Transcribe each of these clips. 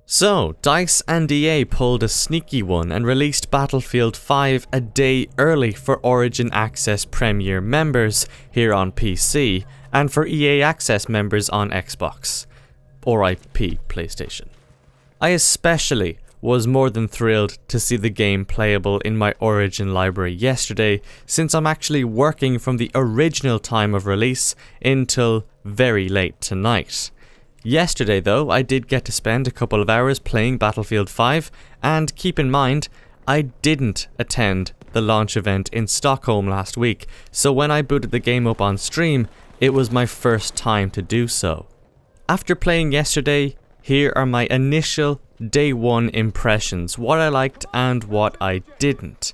So, DICE and EA pulled a sneaky one and released Battlefield 5 a day early for Origin Access Premier members here on PC, and for EA Access members on Xbox. Or IP PlayStation. I especially was more than thrilled to see the game playable in my Origin library yesterday, since I'm actually working from the original time of release until very late tonight. Yesterday though, I did get to spend a couple of hours playing Battlefield 5, and keep in mind, I didn't attend the launch event in Stockholm last week, so when I booted the game up on stream, it was my first time to do so. After playing yesterday, here are my initial day one impressions, what I liked and what I didn't.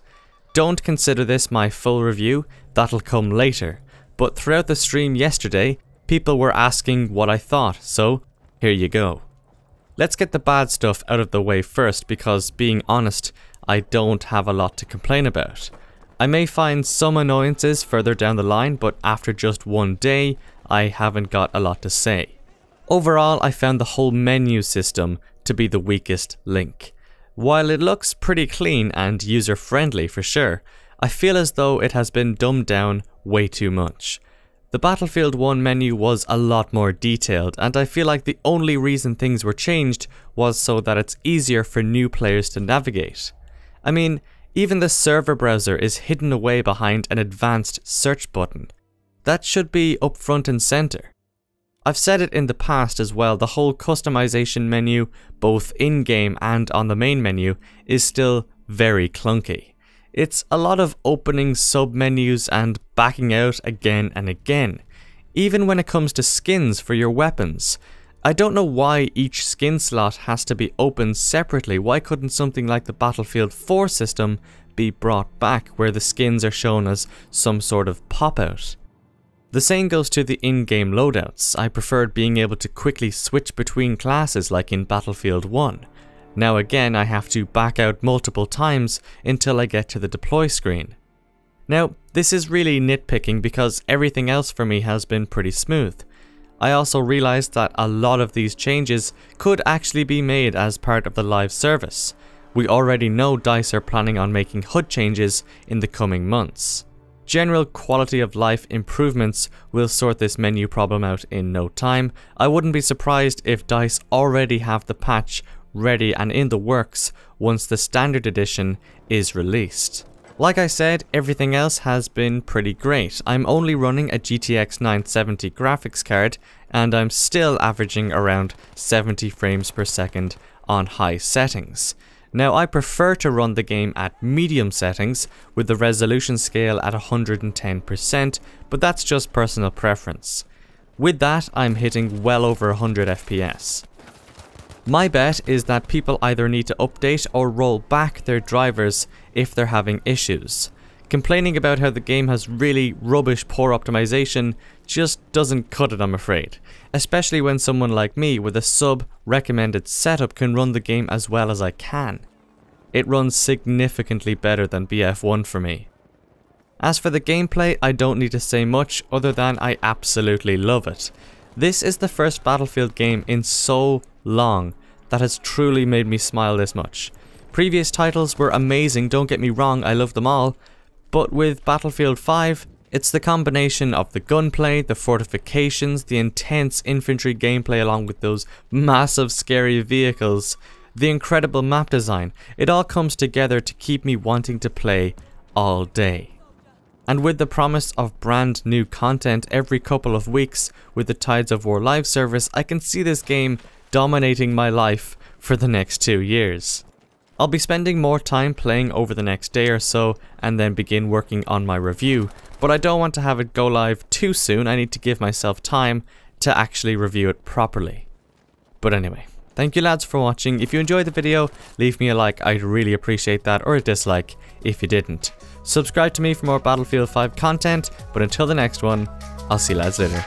Don't consider this my full review, that'll come later, but throughout the stream yesterday, people were asking what I thought, so here you go. Let's get the bad stuff out of the way first, because being honest, I don't have a lot to complain about. I may find some annoyances further down the line, but after just one day, I haven't got a lot to say. Overall, I found the whole menu system to be the weakest link. While it looks pretty clean and user-friendly for sure, I feel as though it has been dumbed down way too much. The Battlefield 1 menu was a lot more detailed, and I feel like the only reason things were changed was so that it's easier for new players to navigate. I mean, even the server browser is hidden away behind an advanced search button. That should be up front and center. I've said it in the past as well, the whole customization menu, both in-game and on the main menu, is still very clunky. It's a lot of opening sub-menus and backing out again and again. Even when it comes to skins for your weapons. I don't know why each skin slot has to be opened separately. Why couldn't something like the Battlefield 4 system be brought back, where the skins are shown as some sort of pop-out? The same goes to the in-game loadouts. I preferred being able to quickly switch between classes like in Battlefield 1. Now again, I have to back out multiple times until I get to the deploy screen. Now, this is really nitpicking because everything else for me has been pretty smooth. I also realized that a lot of these changes could actually be made as part of the live service. We already know DICE are planning on making HUD changes in the coming months. General quality of life improvements will sort this menu problem out in no time. I wouldn't be surprised if DICE already have the patch ready and in the works once the standard edition is released. Like I said, everything else has been pretty great. I'm only running a GTX 970 graphics card, and I'm still averaging around 70 frames per second on high settings. Now, I prefer to run the game at medium settings with the resolution scale at 110%, but that's just personal preference. With that, I'm hitting well over 100 FPS. My bet is that people either need to update or roll back their drivers if they're having issues. Complaining about how the game has really rubbish poor optimization just doesn't cut it, I'm afraid. Especially when someone like me with a sub-recommended setup can run the game as well as I can. It runs significantly better than BF1 for me. As for the gameplay, I don't need to say much other than I absolutely love it. This is the first Battlefield game in so long that has truly made me smile this much. Previous titles were amazing, don't get me wrong, I love them all, but with Battlefield 5, it's the combination of the gunplay, the fortifications, the intense infantry gameplay along with those massive scary vehicles, the incredible map design. It all comes together to keep me wanting to play all day. And with the promise of brand new content every couple of weeks with the Tides of War live service, I can see this game dominating my life for the next 2 years. I'll be spending more time playing over the next day or so and then begin working on my review, but I don't want to have it go live too soon. I need to give myself time to actually review it properly. But anyway, thank you lads for watching. If you enjoyed the video, leave me a like, I'd really appreciate that, or a dislike if you didn't. Subscribe to me for more Battlefield 5 content, but until the next one, I'll see you lads later.